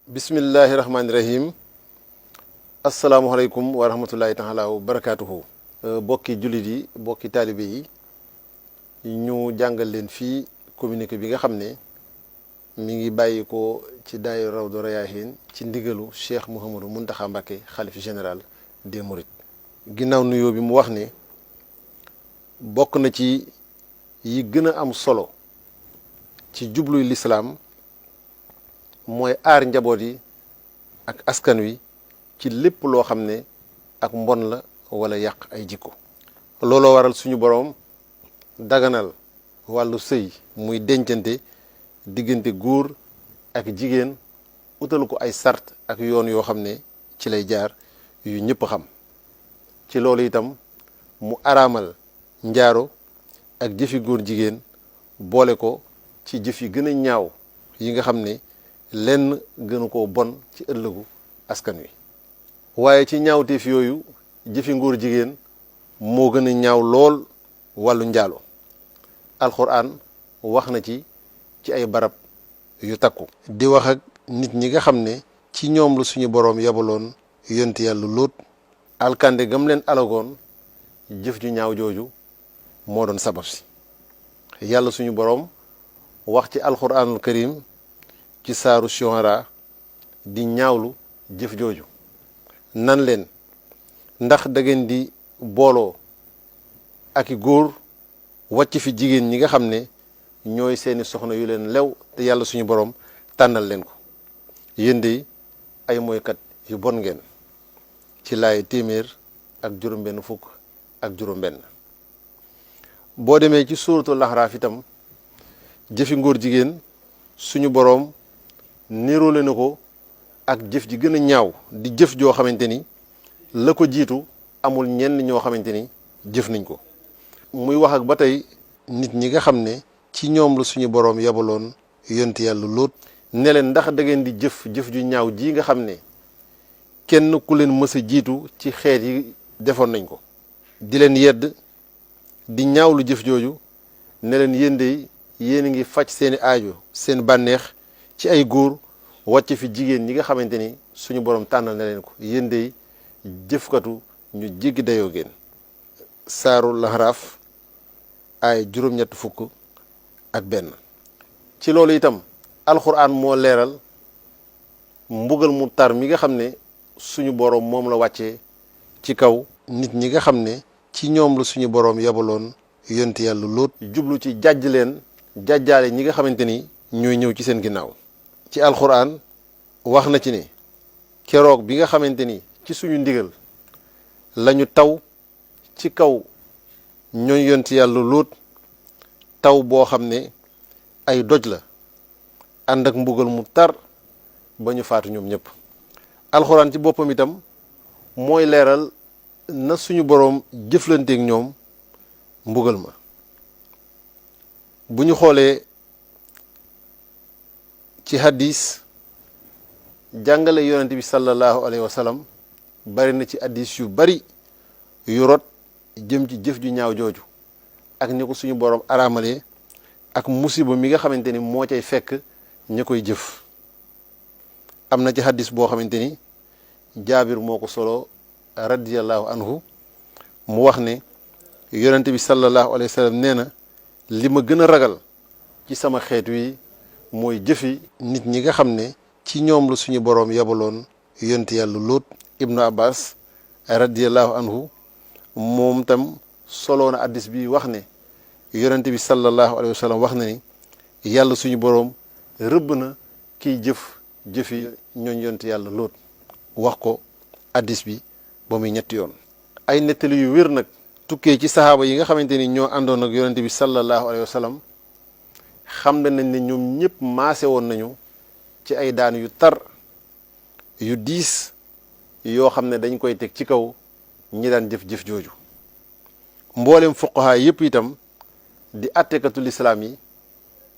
bismillahi rahmaani rahim asalaamualeykum wa rahmatullahi taala wa barakaatuhu. bokki jullit yi bokki taalibe yi ñu jàngal leen fii communiqué bi nga xam ne mi ngi bàyyi ko ci daayira Rawdu Rayaahiin ci ndigalu Cheikh Mouhamadou Mountakha Mbacké xalif général des Mourides. ginnaaw nuyoo bi mu wax ne bokk na ci yi gën a am solo ci jubluy lislaam mooy aar njaboot yi ak askan wi ci lépp loo xam ne ak mbon la wala yàq ay jikko. looloo waral suñu boroom daganal wàllu sëy muy dencante diggante góor ak jigéen utal ko ay sart ak yoon yoo xam ne ci lay jaar yu ñëpp xam. ci loolu itam mu araamal njaaro ak jëfi góor jigéen boole ko ci jëf yi gën a ñaaw yi nga xam ne lenn gënu koo bon ci ëllëgu askan wi. waaye ci ñaawteef yooyu jëfi ngóor jigéen moo gën a ñaaw lool wàllu njaalo. alxuraan wax na ci ay barab yu takku. di wax ak nit ñi nga xam ne ci ñoom la suñu boroom yabaloon yonent yàlla Lóot. alkande gam leen alagoon jëf ju ñaaw jooju moo doon sabab si. yàlla suñu boroom wax ci alxuraanul karim ci saaru Shu'ara di ñaawlu jëf jooju nan leen ndax da ngeen di booloo ak i góor wàcc fi jigéen ñi nga xam ne ñooy seeni soxna yu leen lew te yàlla suñu boroom tànnal leen ko yéen de ay moykat yu bon ngeen. ci laay téeméer ak juróom-benn fukk ak juróom-benn. boo demee ci suuratul Ahraaf itam jëfi ngóor jigéen suñu boroom niroole na ko ak jëf ji gën a ñaaw di jëf joo xamante ni la ko jiitu amul ñenn ñoo xamante ni jëf nañ ko. muy wax ak ba tey nit ñi nga xam ne ci ñoom la suñu boroom yabaloon yonent yàlla Lóot ne leen ndax da ngeen di jëf ju ñaaw ji nga xam ne kenn ku leen mës a jiitu ci xeet yi defoon nañ ko. di leen yedd di ñaawlu jëf jooju ne leen yéen de yéen a ngi faj seeni aajo seen bànneex ci ay góor wàcc fi jigéen ñi nga xamante ni suñu borom tànnal na leen ko yéen de jëfkatu ñu jéggi dayoo génn. saaru Lahraaf ay juróom-ñett fukk ak benn. ci loolu itam alxuraan moo leeral mbugal mu tar mi nga xam ne suñu boroom moom la wàccee ci kaw nit ñi nga xam ne ci ñoom la suñu boroom yabaloon yonent yàlla Lóot jublu ci jàjj leen jàjjaale ñi nga xamante ni ñooy ñëw ci seen ginnaaw. ci alxuraan wax na ci ne keroog bi nga xamante ni ci suñu ndigal lañu taw ci kaw ñooñ yonent yàlla Lóot taw boo xam ne ay doj la ànd ak mbugal mu tar ba ñu faatu ñoom ñëpp. alxuraan ci boppam itam mooy leeral na suñu boroom jëflanteek ñoom mbugal ma. bu ñu xoolee ci hadis jàngale yonent bi sallallahu alayhi wa sallam bari na ci hadis yu bari yu rot jëm ci jëf ju ñaaw jooju ak ñi ko suñu boroom araamalee ak musiba mi nga xamante ni moo cay fekk ña koy jëf. am na ci hadis boo xamante ni jaabir moo ko solo radiyallahu anhu mu wax ne yonent bi sallallahu alayhi wa sallam nee na li ma gën a ragal ci sama xeet wi mooy jëfi nit ñi nga xam ne ci ñoom la suñu boroom yabaloon yonent yàlla Lóot. ibnu abbas radiyallahu anhu moom tam solo na hadis bi wax ne yonent bi sallallahu alayhi wa sallam wax na ni yàlla suñu boroom rëbb na kiy jëfi ñooñ yonent yàlla Lóot wax ko hadis bi ba muy ñetti yoon. ay nettali yu wér nag tukkee ci saxaaba yi nga xamante ni ñoo àndoon ak yonent bi sallallahu alayhi wa sallam xam nañ ne ñoom ñëpp maase woon nañu ci ay daan yu tar yu diis yoo xam ne dañ koy teg ci kaw ñi daan jëf jooju. mboolem fuqaha yëpp itam di attekatu lislaam yi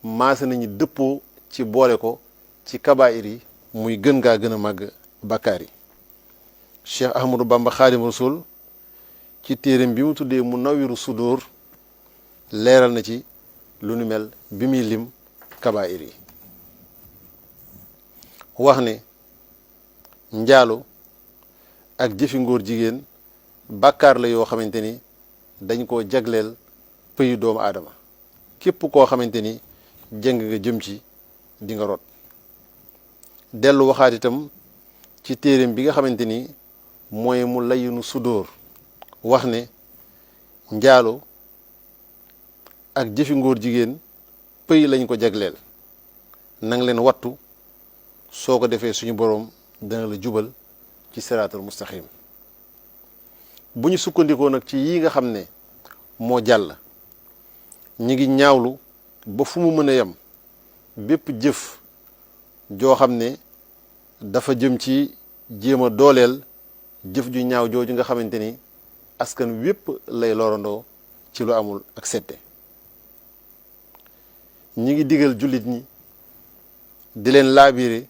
maase nañu dëppoo ci boole ko ci kabaayir yi muy gën gaa gën a màgg bakkaar yi. Cheikh Ahmadou Bamba Xaadim Rasul ci téereem bi mu tuddee Munawwiru Sudur leeral na ci lu nu mel bi muy lim kabaayir yi. wax ne njaalo ak jëfi ngóor jigéen bàkkaar la yoo xamante ni dañ koo jagleel pëyu doomu aadama képp koo xamante ni jëng nga jëm ci di nga rot. dellu waxaat itam ci téeréem bi nga xamante ni mooy mu layinu sudóor wax ne njaalo ak jëfi ngóor jigéen pëy lañ ko jagleel nang leen wattu soo ko defee suñu boroom dana la jubal ci siraatal mustaqim. bu ñu sukkandikoo nag ci yi nga xam ne moo jàll ñi ngi ñaawlu ba fu mu mën a yem bépp jëf joo xam ne dafa jëm ci jéem a dooleel jëf ju ñaaw jooju nga xamante ni askan wépp lay lorandoo ci lu amul ak sette. ñi ngi digal jullit ñi di leen laabiire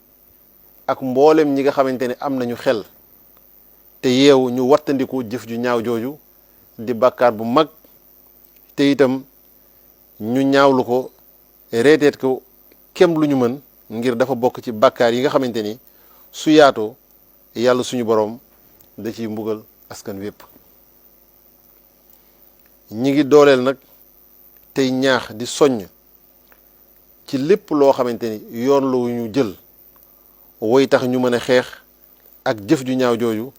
ak mboolem ñi nga xamante ni am nañu xel te yeewu ñu wattandiku jëf ju ñaaw jooju di bàkkaar bu mag te itam ñu ñaawlu ko reeteet ko kem lu ñu mën ngir dafa bokk ci bàkkaar yi nga xamante ni su yaatoo yàlla suñu boroom da ciy mbugal askan wépp. ñi ngi dooleel nag tey ñaax di soññ ci lépp loo xamante ni yoon la wu ñu jël woy tax ñu mën a xeex ak jëf ju ñaaw jooju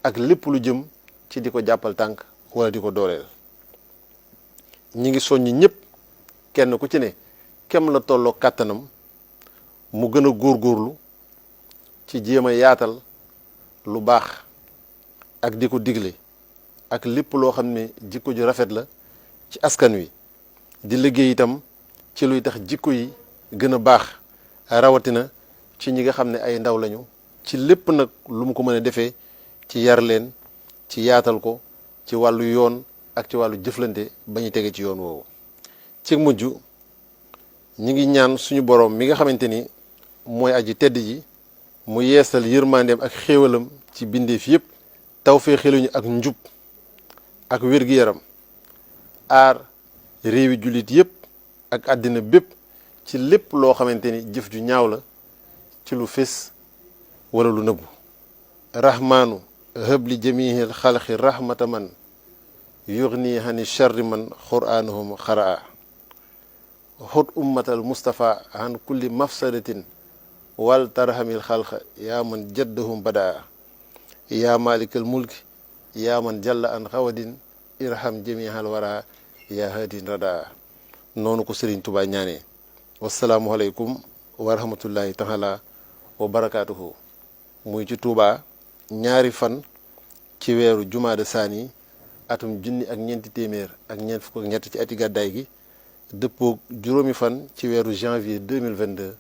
ak lépp lu jëm ci di ko jàppal tànk wala di ko dooleel. ñi ngi soññ ñëpp kenn ku ci ne kem la tolloo kàttanam mu gën a góorgóorlu ci jéem a yaatal lu baax ak di ko digle ak lépp loo xam ne jikko ju rafet la ci askan wi di liggéey itam ci luy tax jikko yi gën a baax rawatina ci ñi nga xam ne ay ndaw lañu ci lépp nag lu mu ko mën a defee ci yar leen ci yaatal ko ci wàllu yoon ak ci wàllu jëflante ba ñu tege ci yoon woowu. ci mujj ñi ngi ñaan suñu boroom mi nga xamante ni mooy aji tedd ji mu yeesal yërmandeem ak xéewalam ci bindeef yépp tawfee xeluñu ak njub ak wér-gi-yaram aar réewi jullit yépp ak àddina bépp ci lépp loo xamante ni jëf ju ñaaw la ci lu fés wala lu nëbbu. rahmaanu hëbli jamihil xalqi rahmata man yughni hani sharri man qur'anuhum xaraa xut ummatal mustafa an kulli mafsadatin wal tarhamil xalqa yaa man jaddahum badaa yaa malikal mulki yaa man jalla an xawadin irham jamihal wara yaa hadin radaa. noonu ko Sëriñ Tuubaa ñaanee. wasalaamu aleykum wa rahmatullahi taala wa barakaatuhu. muy ci Tuubaa ñaari fan ci weeru jumaada saani atum junni ak ñeenti téeméer ak ñeent fukk ak ñett ci ati gàddaay gi dëppoog juróomi fan ci weeru janvier 2022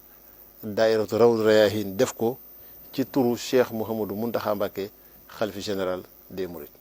daairatu Rawdu Rayaahiin def ko ci turu Cheikh Mouhamadou Mountakha Mbacké xalifa général des Mourides.